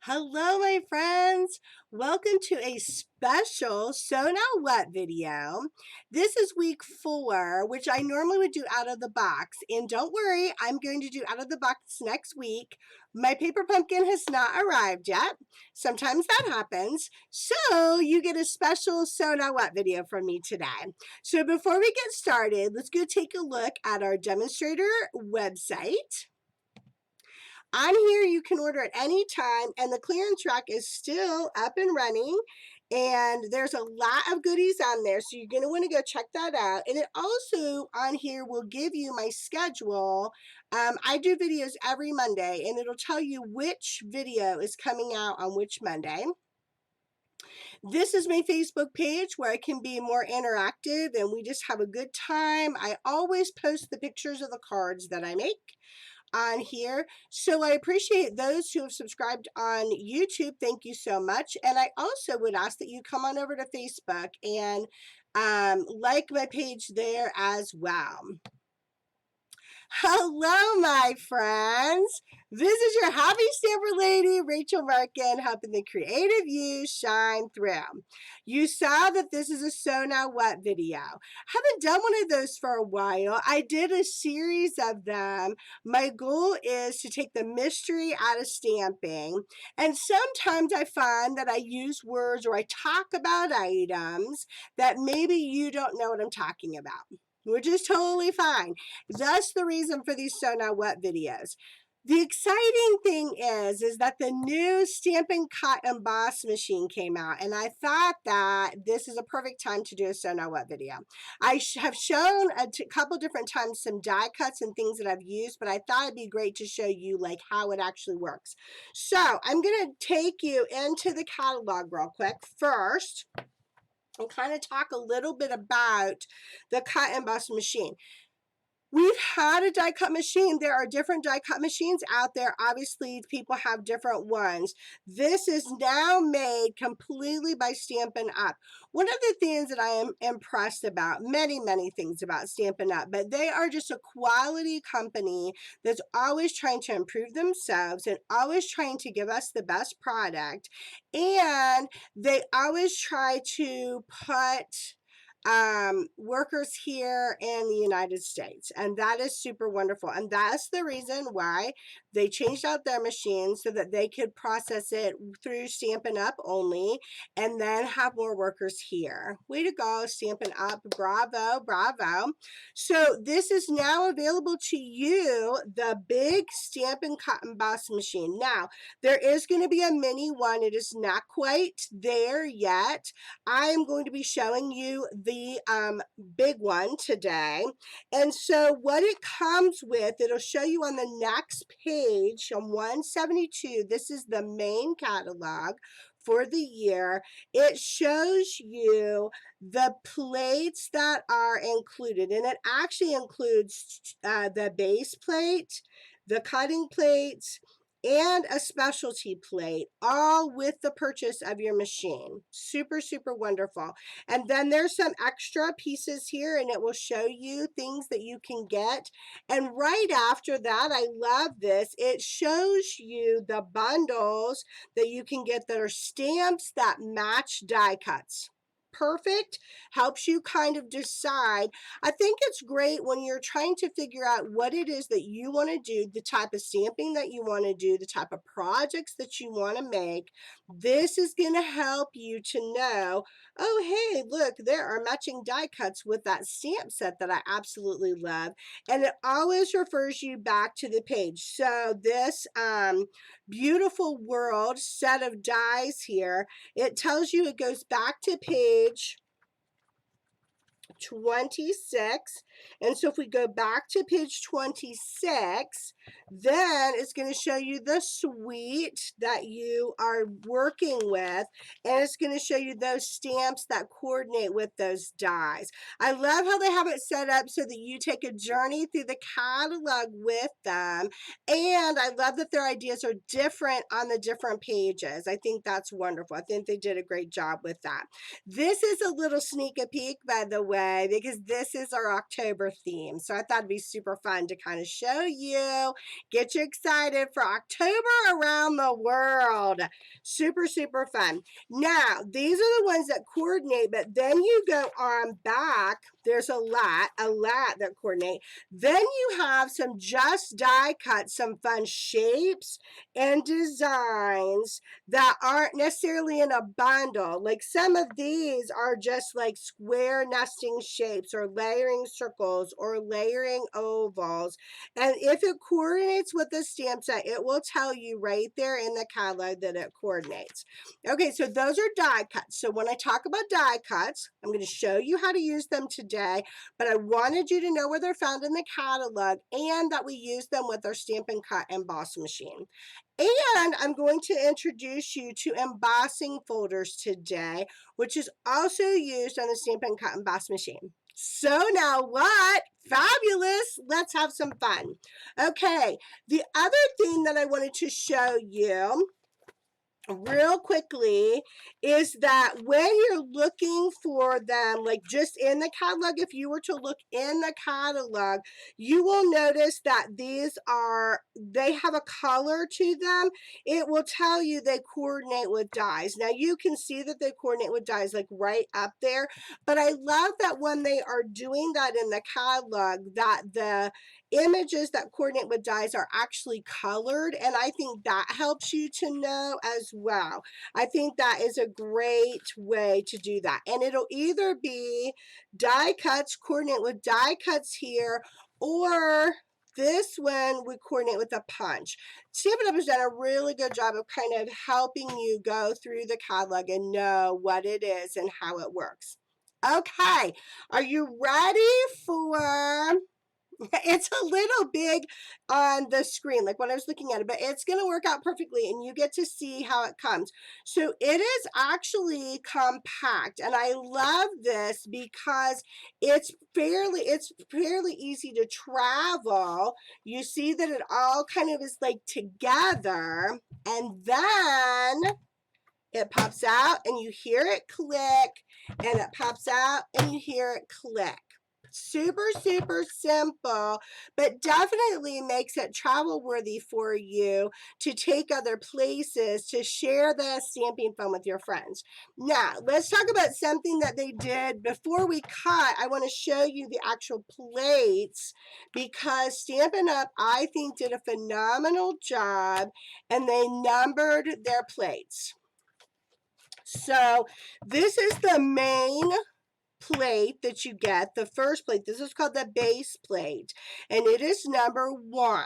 Hello, my friends. Welcome to a special So Now What video. This is week 4, which I normally would do out of the box. And don't worry, I'm going to do out of the box next week. My paper pumpkin has not arrived yet. Sometimes that happens. So you get a special So Now What video from me today. So before we get started, let's go take a look at our demonstrator website. On here, you can order at any time, and the clearance rack is still up and running. And there's a lot of goodies on there, so you're going to want to go check that out. And it also on here will give you my schedule. I do videos every Monday, and it'll tell you which video is coming out on which Monday. This is my Facebook page where I can be more interactive and we just have a good time. I always post the pictures of the cards that I make on here. So I appreciate those who have subscribed on YouTube. Thank you so much. And I also would ask that you come on over to Facebook and like my page there as well. Hello, my friends. This is your happy stamper lady, Rachel Markin, helping the creative you shine through. You saw that this is a So Now What video. Haven't done one of those for a while. I did a series of them. My goal is to take the mystery out of stamping. And sometimes I find that I use words or I talk about items that maybe you don't know what I'm talking about, which is totally fine. That's the reason for these So Now What videos. The exciting thing is that the new Stampin' Cut Emboss machine came out, and I thought that this is a perfect time to do a So Now What video. I have shown a couple different times some die cuts and things that I've used, but I thought it'd be great to show you like how it actually works. So I'm going to take you into the catalog real quick first and kind of talk a little bit about the cut emboss machine. We've had a die cut machine. There are different die cut machines out there. Obviously, people have different ones. This is now made completely by Stampin' Up. One of the things that I am impressed about, many things about Stampin' Up, but they are just a quality company that's always trying to improve themselves and always trying to give us the best product. And they always try to put workers here in the United States, and that is super wonderful. And that's the reason why they changed out their machines so that they could process it through Stampin' Up only and then have more workers here. Way to go, Stampin' Up. Bravo, bravo. So this is now available to you, the big Stampin' Cut Emboss machine. Now, there is going to be a mini one. It is not quite there yet. I am going to be showing you the big one today. And so what it comes with, it'll show you on the next page on 172. This is the main catalog for the year. It shows you the plates that are included, and it actually includes the base plate, the cutting plates, and a specialty plate, all with the purchase of your machine. Super wonderful. And then there's some extra pieces here, and it will show you things that you can get. And right after that, I love this, it shows you the bundles that you can get that are stamps that match die cuts. Perfect. Helps you kind of decide. I think it's great when you're trying to figure out what it is that you want to do, the type of stamping that you want to do, the type of projects that you want to make. This is going to help you to know, oh, hey, look, there are matching die cuts with that stamp set that I absolutely love. And it always refers you back to the page. So this beautiful world set of dies here, it tells you it goes back to page 26. And so if we go back to page 26, then it's going to show you the suite that you are working with, and it's going to show you those stamps that coordinate with those dies. I love how they have it set up so that you take a journey through the catalog with them, and I love that their ideas are different on the different pages. I think that's wonderful. I think they did a great job with that. This is a little sneak peek, by the way, way because this is our October theme. So I thought it'd be super fun to kind of show you, get you excited for October around the world. Super, super fun. Now, these are the ones that coordinate, but then you go on back. There's a lot that coordinate. Then you have some just die cuts, some fun shapes and designs that aren't necessarily in a bundle. Like some of these are just like square nesting shapes or layering circles or layering ovals. And if it coordinates with the stamp set, it will tell you right there in the catalog that it coordinates. Okay, so those are die cuts. So when I talk about die cuts, I'm going to show you how to use them today, but I wanted you to know where they're found in the catalog and that we use them with our Stampin' Cut emboss machine. And I'm going to introduce you to embossing folders today, which is also used on the Stampin' Cut emboss machine. So now what? Fabulous. Let's have some fun. Okay, the other thing that I wanted to show you real quickly is that when you're looking for them, like just in the catalog, if you were to look in the catalog, you will notice that they have a color to them. It will tell you they coordinate with dies. Now you can see that they coordinate with dies like right up there, but I love that when they are doing that in the catalog, that the images that coordinate with dies are actually colored, and I think that helps you to know as well. I think that is a great way to do that, and it'll either be die cuts coordinate with die cuts here, or this one would coordinate with a punch. Stampin' Up! Has done a really good job of kind of helping you go through the catalog and know what it is and how it works. Okay, are you ready for... It's a little big on the screen, like when I was looking at it, but it's going to work out perfectly and you get to see how it comes. So it is actually compact, and I love this because it's fairly easy to travel. You see that it all kind of is like together, and then it pops out and you hear it click, and it pops out and you hear it click. Super, super simple, but definitely makes it travel worthy for you to take other places, to share the stamping fun with your friends. Now, let's talk about something that they did before we cut. I want to show you the actual plates because Stampin' Up! I think did a phenomenal job, and they numbered their plates. So this is the main plate that you get, the first plate. This is called the base plate, and it is number 1.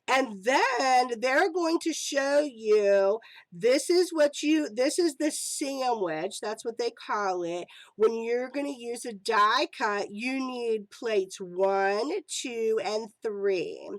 And then they're going to show you, this is the sandwich, that's what they call it. When you're going to use a die cut, you need plates 1, 2, and 3.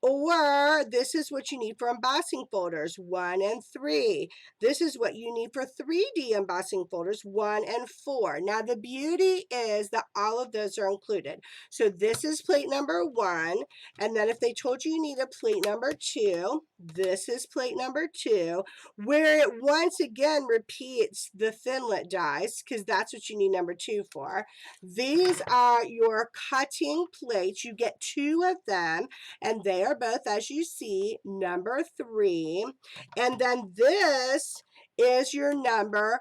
Or this is what you need for embossing folders, 1 and 3. This is what you need for 3D embossing folders, 1 and 4. Now the beauty is that all of those are included. So this is plate number 1, and then if they told you you need a plate number 2, this is plate number 2, where it once again repeats the thinlet dies, because that's what you need number 2 for. These are your cutting plates. You get 2 of them, and they are both, as you see, number 3. And then this is your number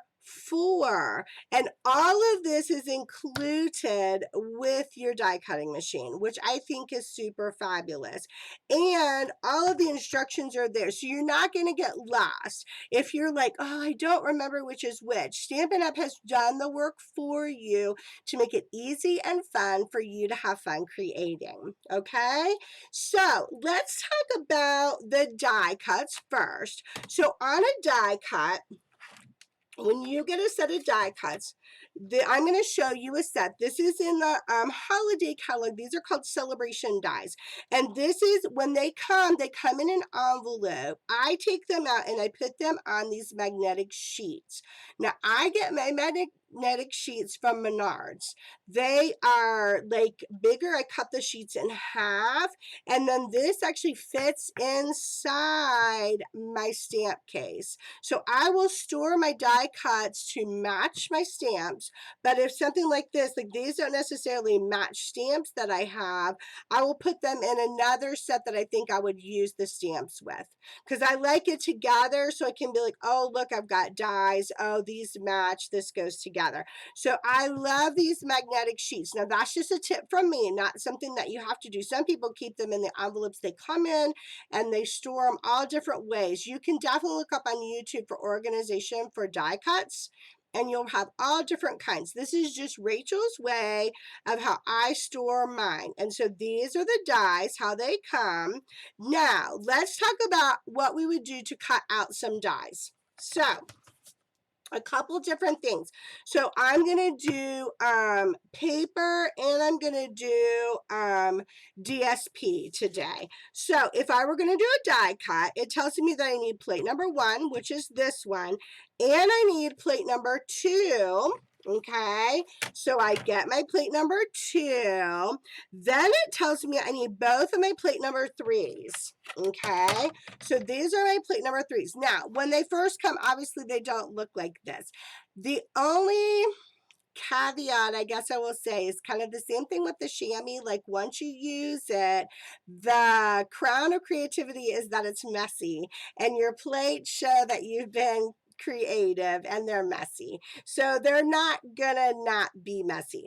4. And all of this is included with your die cutting machine, which I think is super fabulous. And all of the instructions are there, so you're not going to get lost. If you're like, oh, I don't remember which is which, Stampin' Up! Has done the work for you to make it easy and fun for you to have fun creating. Okay, so let's talk about the die cuts first. So on a die cut, when you get a set of die cuts, I'm going to show you a set. This is in the holiday catalog. These are called celebration dies. And this is, when they come in an envelope. I take them out and I put them on these magnetic sheets. Now, I get my magnetic sheets from Menards. They are like bigger. I cut the sheets in half, and then this actually fits inside my stamp case. So I will store my die cuts to match my stamps, but if something like this, like these don't necessarily match stamps that I have, I will put them in another set that I think I would use the stamps with, because I like it together, so I can be like, oh, look, I've got dies. Oh, these match. This goes together. So I love these magnetic sheets. Now, that's just a tip from me, not something that you have to do. Some people keep them in the envelopes they come in, and they store them all different ways. You can definitely look up on YouTube for organization for die cuts, and you'll have all different kinds. This is just Rachel's way of how I store mine. And so these are the dies, how they come. Now, let's talk about what we would do to cut out some dies. So, a couple different things. So I'm going to do paper, and I'm going to do DSP today. So if I were going to do a die cut, it tells me that I need plate number 1, which is this one, and I need plate number 2. Okay, so I get my plate number 2. Then it tells me I need both of my plate number 3s. Okay, so these are my plate number 3s. Now, when they first come, obviously they don't look like this. The only caveat, I guess I will say, is kind of the same thing with the chamois. Like, once you use it, the crown of creativity is that it's messy, and your plates show that you've been creative, and they're messy. So they're not gonna not be messy.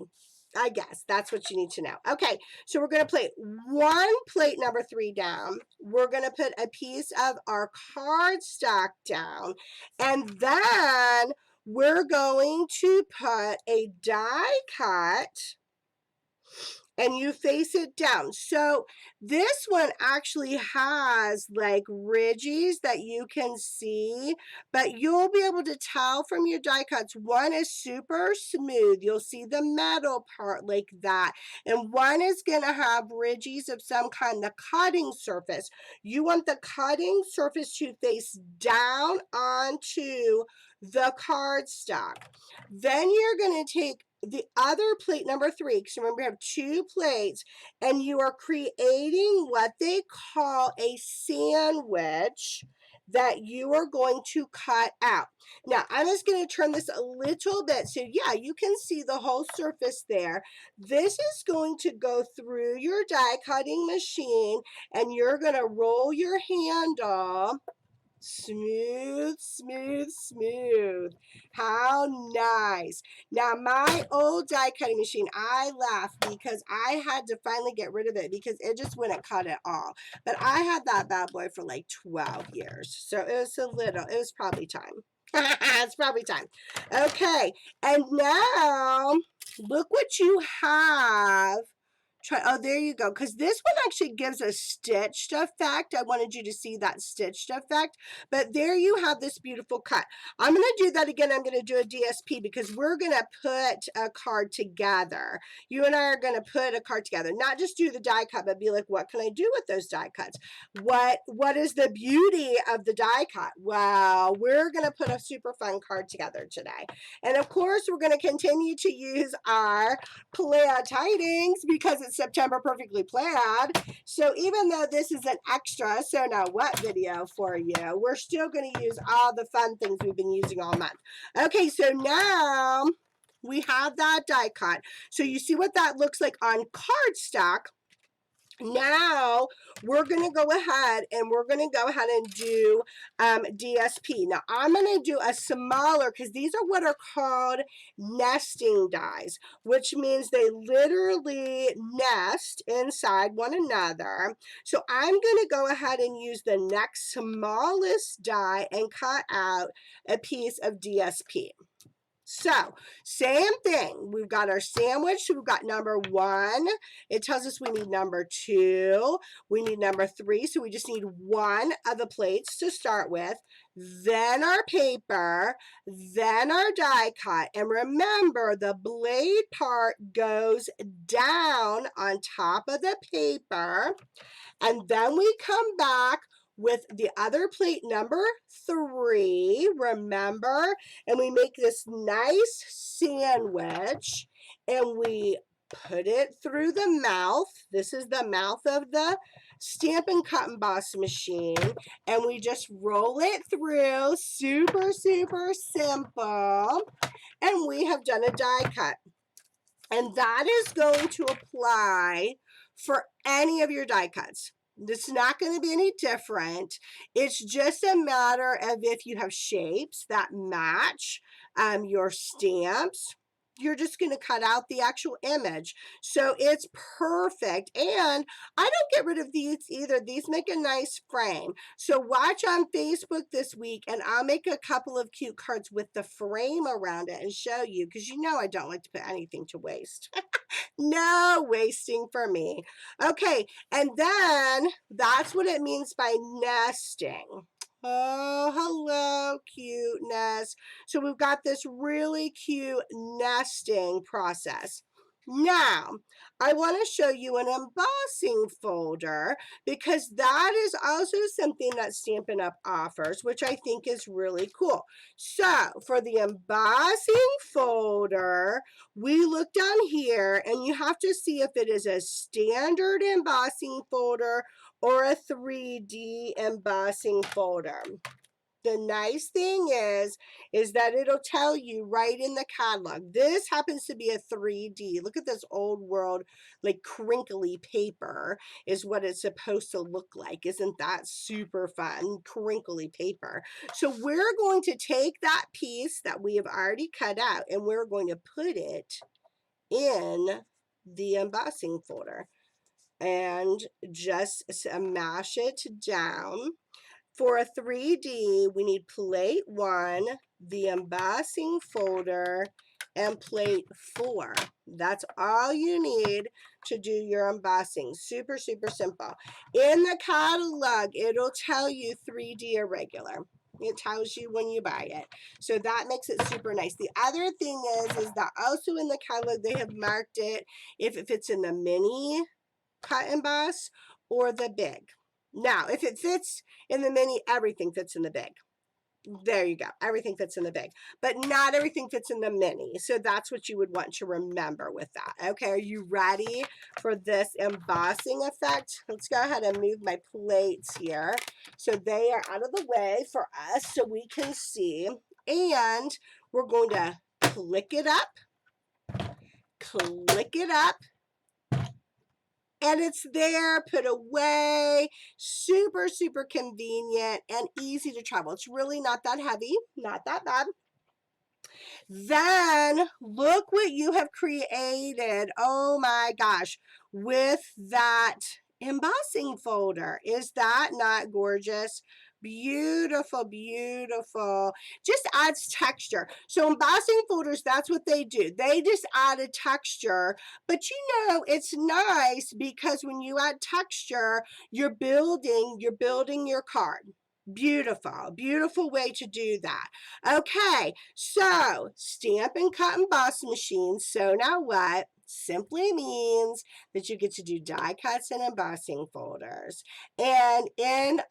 I guess that's what you need to know. Okay, so we're going to plate one plate number 3 down. We're going to put a piece of our cardstock down, and then we're going to put a die cut, and you face it down. So this one actually has like ridges that you can see, but you'll be able to tell from your die cuts. One is super smooth. You'll see the metal part like that. And one is going to have ridges of some kind, the cutting surface. You want the cutting surface to face down onto the cardstock. Then you're going to take the other plate number 3, because remember we have 2 plates, and you are creating what they call a sandwich that you are going to cut out. Now, I'm just going to turn this a little bit so, yeah, you can see the whole surface there. This is going to go through your die cutting machine, and you're going to roll your handle. Smooth, smooth, smooth. How nice. Now, my old die cutting machine, I laugh because I had to finally get rid of it because it just wouldn't cut at all. But I had that bad boy for like 12 years. So it was probably time. It's probably time. Okay, and now look what you have. Oh, there you go. Because this one actually gives a stitched effect. I wanted you to see that stitched effect. But there you have this beautiful cut. I'm going to do that again. I'm going to do a DSP because we're going to put a card together. You and I are going to put a card together. Not just do the die cut, but be like, what can I do with those die cuts? What is the beauty of the die cut? Well, we're going to put a super fun card together today. And of course, we're going to continue to use our plaid tidings because it's September Perfectly Plaid. So even though this is an extra So Now What video for you, we're still going to use all the fun things we've been using all month. Okay, so now we have that die cut. So you see what that looks like on cardstock. Now we're going to go ahead and do DSP. Now I'm going to do a smaller, because these are what are called nesting dies, which means they literally nest inside one another. So I'm going to go ahead and use the next smallest die and cut out a piece of DSP. So, same thing. We've got our sandwich. So we've got number 1. It tells us we need number 2. We need number 3. So we just need one of the plates to start with. Then our paper. Then our die cut. And remember, the blade part goes down on top of the paper. And then we come back with the other plate number 3, remember? And we make this nice sandwich and we put it through the mouth. This is the mouth of the Stampin' Cut Emboss machine, and we just roll it through, super, super simple, and we have done a die cut. And that is going to apply for any of your die cuts. It's not going to be any different. It's just a matter of if you have shapes that match your stamps, you're just going to cut out the actual image. So it's perfect. And I don't get rid of these either. These make a nice frame. So watch on Facebook this week and I'll make a couple of cute cards with the frame around it and show you, because you know I don't like to put anything to waste. No wasting for me. Okay, and then that's what it means by nesting. Oh, hello, cuteness. So we've got this really cute nesting process. Now, I want to show you an embossing folder because that is also something that Stampin' Up! Offers, which I think is really cool. So, for the embossing folder, we look down here and you have to see if it is a standard embossing folder or a 3D embossing folder. The nice thing is that it'll tell you right in the catalog. This happens to be a 3D. Look at this old world, like crinkly paper is what it's supposed to look like. Isn't that super fun? Crinkly paper. So we're going to take that piece that we have already cut out and we're going to put it in the embossing folder and just mash it down. For a 3D, we need plate 1, the embossing folder, and plate 4. That's all you need to do your embossing. Super, super simple. In the catalog, it'll tell you 3D or regular. It tells you when you buy it. So that makes it super nice. The other thing is that also in the catalog, they have marked it if it's in the mini cut emboss or the big. Now, if it fits in the mini, everything fits in the big. There you go. Everything fits in the big, but not everything fits in the mini. So that's what you would want to remember with that. Okay, are you ready for this embossing effect? Let's go ahead and move my plates here so they are out of the way for us so we can see. And we're going to click it up, and it's there, put away, super, super convenient and easy to travel. It's really not that heavy, not that bad. Then look what you have created. Oh my gosh, with that embossing folder. Is that not gorgeous? Beautiful, beautiful. Just adds texture. So embossing folders, that's what they do. They just add a texture, but you know, it's nice because when you add texture, you're building your card. Beautiful, beautiful way to do that. Okay, so Stampin' Cut Emboss machine. So now what? Simply means that you get to do die cuts and embossing folders. And in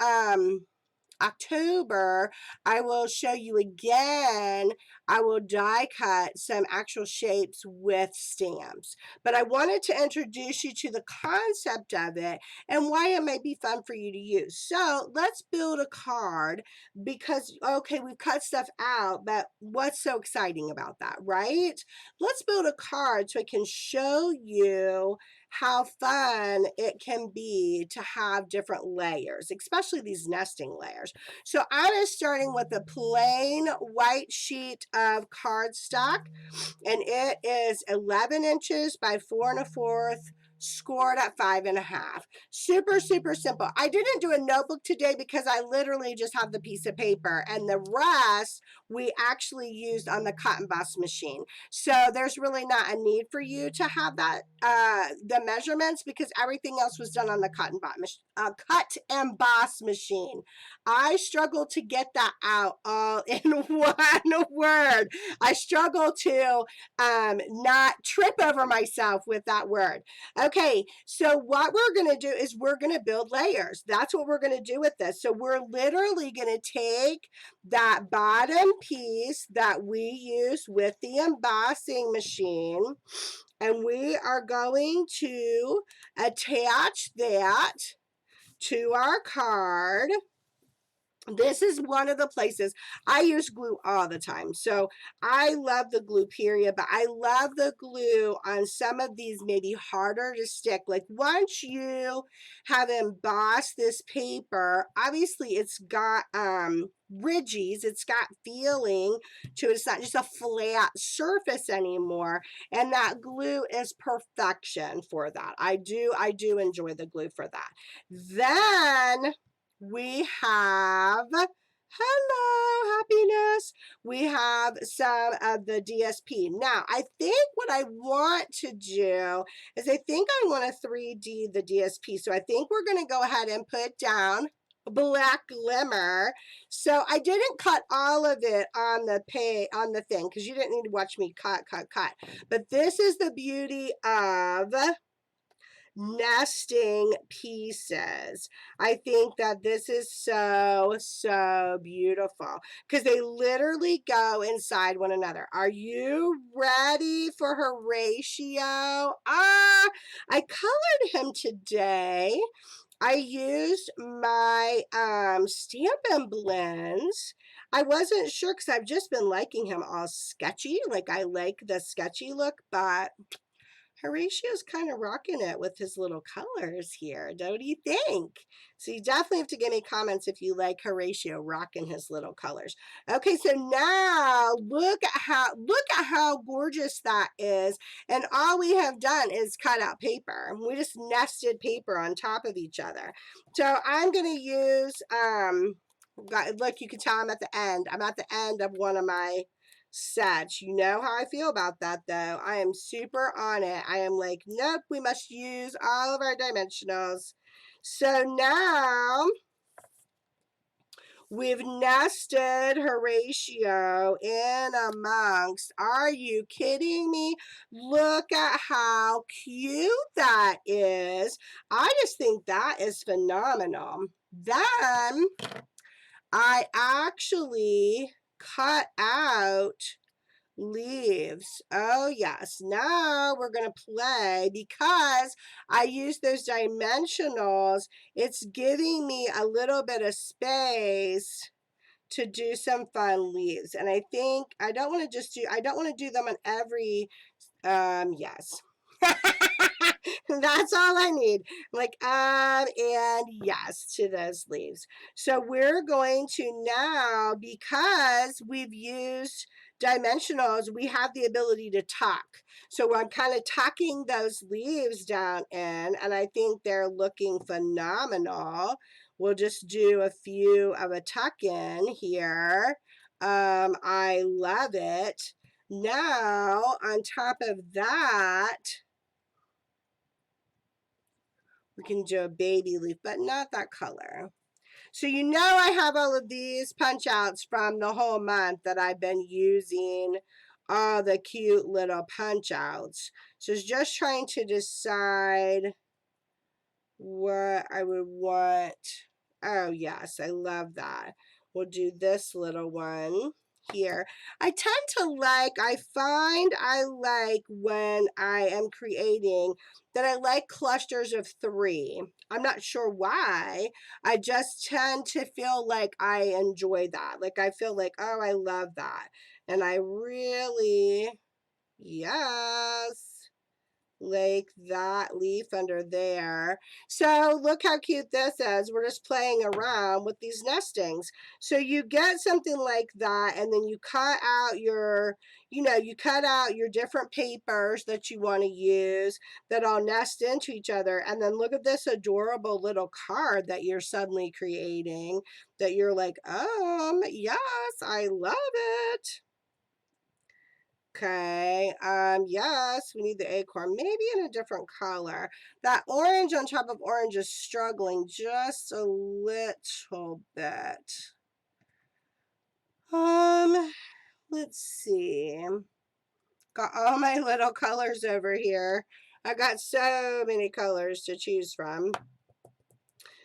October, I will show you again. I will die cut some actual shapes with stamps. But I wanted to introduce you to the concept of it and why it might be fun for you to use. So let's build a card because, okay, we've cut stuff out, but what's so exciting about that, right? Let's build a card so I can show you how fun it can be to have different layers, especially these nesting layers. So I'm starting with a plain white sheet of cardstock, and it is 11 inches by 4 1/4, scored at 5 1/2. Super, super simple. I didn't do a notebook today because I literally just have the piece of paper, and the rest we actually used on the cut emboss machine. So there's really not a need for you to have that the measurements because everything else was done on the cut emboss machine. I struggle to get that out all in one word. I struggle to not trip over myself with that word. Okay. Okay, so what we're going to do is we're going to build layers. That's what we're going to do with this. So we're literally going to take that bottom piece that we use with the embossing machine, and we are going to attach that to our card. This is one of the places I use glue all the time. So I love the glue period, but I love the glue on some of these maybe harder to stick. Like once you have embossed this paper, obviously it's got ridges, it's got feeling to it. It's not just a flat surface anymore. And that glue is perfection for that. I do enjoy the glue for that. Then we have, hello, happiness. We have some of the DSP. Now, I think what I want to do is I think I want to 3D the DSP. So I think we're going to go ahead and put down black glimmer. So I didn't cut all of it on the thing because you didn't need to watch me cut. But this is the beauty of nesting pieces. I think that this is so beautiful because they literally go inside one another. Are you ready for Horatio? I colored him today. I used my Stampin' Blends. I wasn't sure because I've just been liking him all sketchy. Like I like the sketchy look, but Horatio's kind of rocking it with his little colors here. Don't you think? So you definitely have to give me comments if you like Horatio rocking his little colors. Okay, so now look at how gorgeous that is. And all we have done is cut out paper. We just nested paper on top of each other. So I'm gonna use look, you can tell I'm at the end. I'm at the end of one of my sets. You know how I feel about that though. I am super on it. I am like, nope, we must use all of our dimensionals. So now we've nested Horatio in amongst. Are you kidding me? Look at how cute that is. I just think that is phenomenal. Then I actually cut out leaves. Oh yes, now we're going to play because I use those dimensionals. It's giving me a little bit of space to do some fun leaves. And I think I don't want to do them on every yes. That's all I need. Like, and yes to those leaves. So we're going to now, because we've used dimensionals, we have the ability to tuck. So I'm kind of tucking those leaves down in, and I think they're looking phenomenal. We'll just do a few of a tuck in here. I love it. Now, on top of that, we can do a baby leaf, but not that color. So you know I have all of these punch outs from the whole month that I've been using all the cute little punch outs. So it's just trying to decide what I would want. Oh yes, I love that. We'll do this little one here. I find I like when I am creating that I like clusters of 3. I'm not sure why. I just tend to feel like I enjoy that. Like I feel like, oh, I love that. And I really, yes, like that leaf under there. So look how cute this is. We're just playing around with these nestings. So you get something like that, and then you cut out your, you cut out your different papers that you want to use that all nest into each other. And then look at this adorable little card that you're suddenly creating that you're like, yes, I love it. Okay, yes, we need the acorn, maybe in a different color. That orange on top of orange is struggling just a little bit. Let's see. Got all my little colors over here. I got so many colors to choose from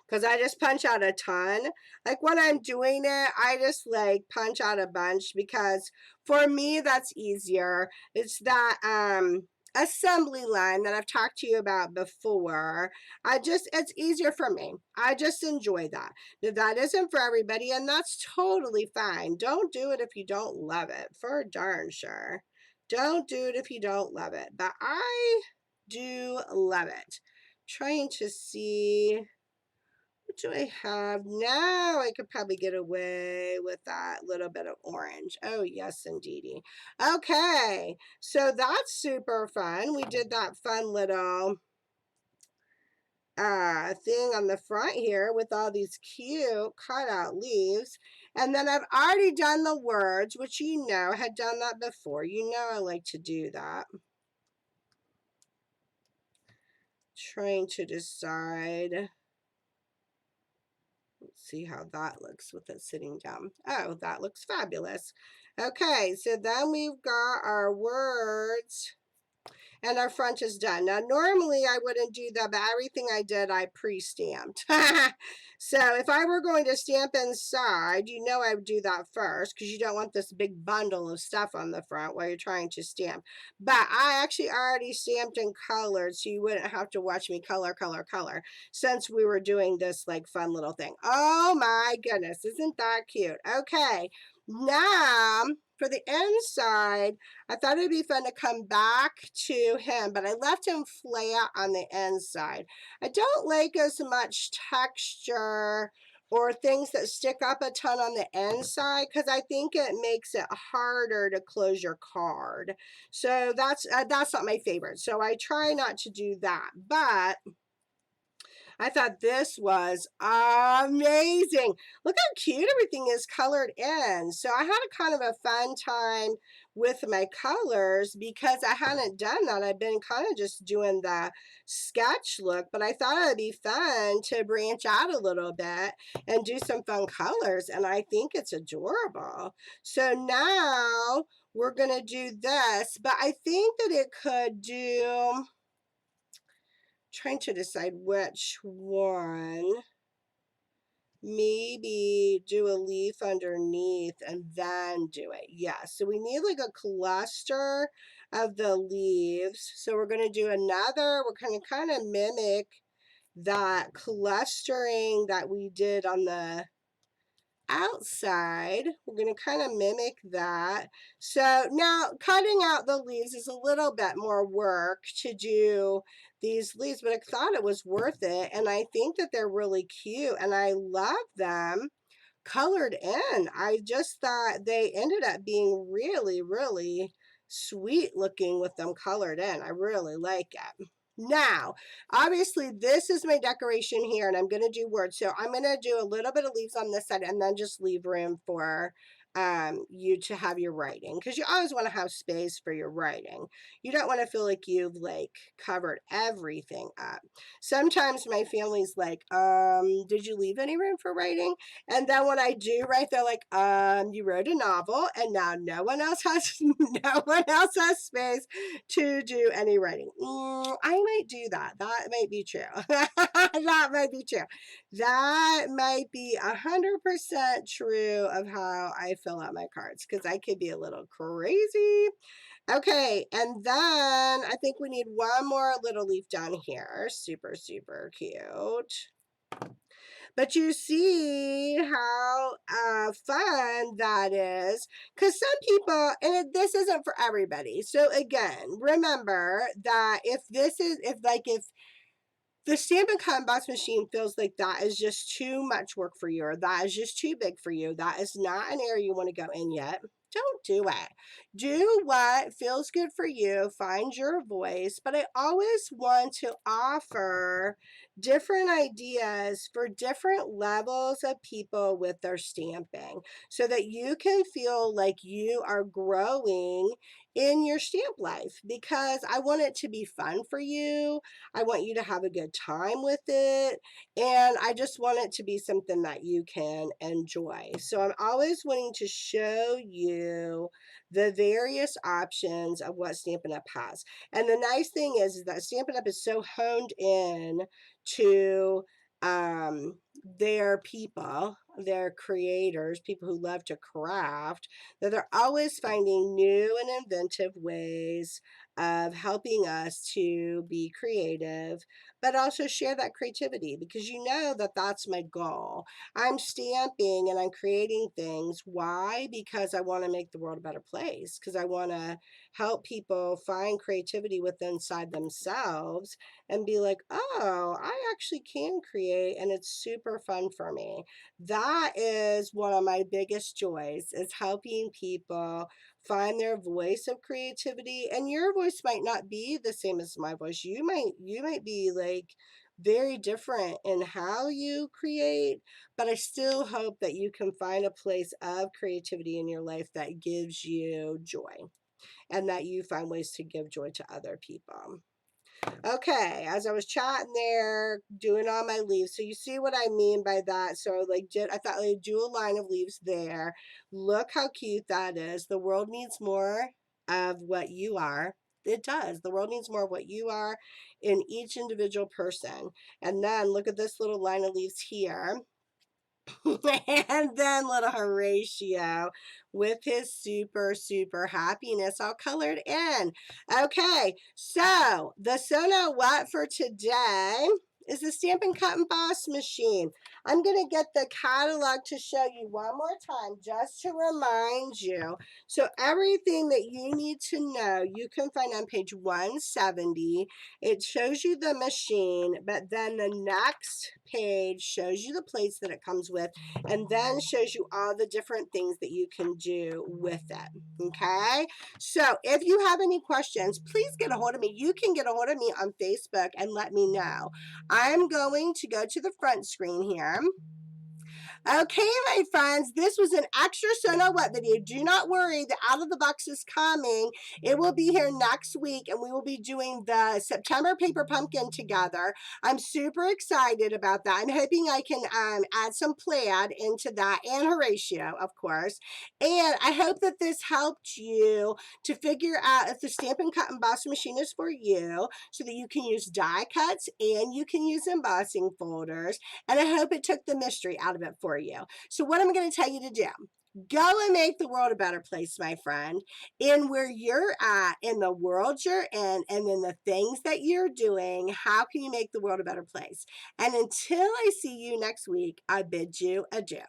because I just punch out a ton. Like when I'm doing it, I just like punch out a bunch because for me that's easier. It's that assembly line that I've talked to you about before. It's easier for me. I just enjoy that. Now, that isn't for everybody, and that's totally fine. Don't do it if you don't love it, for darn sure. Don't do it if you don't love it. But I do love it. Trying to see, what do I have now? I could probably get away with that little bit of orange. Oh, yes, indeedy. Okay, so that's super fun. We did that fun little thing on the front here with all these cute cutout leaves. And then I've already done the words, which you know, had done that before. You know I like to do that. Trying to decide. Let's see how that looks with it sitting down. Oh, that looks fabulous. Okay, so then we've got our words. And our front is done. Now, normally I wouldn't do that, but everything I did, I pre-stamped. So if I were going to stamp inside, you know I would do that first because you don't want this big bundle of stuff on the front while you're trying to stamp. But I actually already stamped and colored, so you wouldn't have to watch me color, since we were doing this like fun little thing. Oh my goodness, isn't that cute? Okay, now for the inside, I thought it'd be fun to come back to him, but I left him flat on the inside. I don't like as much texture or things that stick up a ton on the inside because I think it makes it harder to close your card. So that's not my favorite. So I try not to do that, but I thought this was amazing. Look how cute everything is colored in. So I had a kind of a fun time with my colors because I hadn't done that. I've been kind of just doing the sketch look, but I thought it'd be fun to branch out a little bit and do some fun colors, and I think it's adorable. So now we're going to do this, but I think that it could do, trying to decide which one. Maybe do a leaf underneath and then do it. Yeah, so we need like a cluster of the leaves. So we're going to do another, we're going to kind of mimic that clustering that we did on the outside. We're going to kind of mimic that. So now cutting out the leaves is a little bit more work to do these leaves, but I thought it was worth it, and I think that they're really cute and I love them colored in. I just thought they ended up being really, really sweet looking with them colored in. I really like it. Now, obviously, this is my decoration here, and I'm going to do words. So I'm going to do a little bit of leaves on this side and then just leave room for you to have your writing, because you always want to have space for your writing. You don't want to feel like you've like covered everything up. Sometimes my family's like, did you leave any room for writing? And then when I do write, they're like, you wrote a novel and now no one else has space to do any writing. I might do that. That might be true. That might be true. That might be 100% true of how I fill out my cards, because I could be a little crazy. Okay, and then I think we need one more little leaf down here. Super, super cute. But you see how fun that is, because some people, and this isn't for everybody. So again, remember that if the Stampin' Cut Emboss machine feels like that is just too much work for you, or that is just too big for you, that is not an area you want to go in yet, don't do it. Do what feels good for you. Find your voice. But I always want to offer different ideas for different levels of people with their stamping so that you can feel like you are growing in your stamp life, because I want it to be fun for you. I want you to have a good time with it. And I just want it to be something that you can enjoy. So I'm always wanting to show you the various options of what Stampin' Up! Has. And the nice thing is that Stampin' Up! Is so honed in to their people, their creators, people who love to craft, that they're always finding new and inventive ways of helping us to be creative, but also share that creativity, because you know that that's my goal. I'm stamping and I'm creating things. Why? Because I want to make the world a better place, because I want to help people find creativity within inside themselves and be like, oh, I actually can create and it's super fun for me. That is one of my biggest joys, is helping people find their voice of creativity. And your voice might not be the same as my voice. You might be like very different in how you create, but I still hope that you can find a place of creativity in your life that gives you joy, and that you find ways to give joy to other people. Okay, as I was chatting there, doing all my leaves, so you see what I mean by that. So like, I thought I'd do a line of leaves there. Look how cute that is. The world needs more of what you are. It does. The world needs more of what you are in each individual person. And then look at this little line of leaves here. And then little Horatio with his super happiness all colored in. Okay, so the So Now What for today is the Stampin' Cut Emboss machine. I'm going to get the catalog to show you one more time, just to remind you. So everything that you need to know, you can find on page 170. It shows you the machine, but then the next page shows you the plates that it comes with, and then shows you all the different things that you can do with it. Okay, so if you have any questions, please get a hold of me. You can get a hold of me on Facebook and let me know. I'm going to go to the front screen here. Okay, my friends, this was an extra So Now What video. Do not worry, the Out of the Box is coming. It will be here next week, and we will be doing the September Paper Pumpkin together. I'm super excited about that. I'm hoping I can add some plaid into that, and Horatio, of course. And I hope that this helped you to figure out if the Stampin' Cut Emboss machine is for you, so that you can use die cuts and you can use embossing folders. And I hope it took the mystery out of it for you. So what I'm going to tell you to do, go and make the world a better place, my friend, in where you're at, in the world you're in, and in the things that you're doing. How can you make the world a better place? And until I see you next week, I bid you adieu.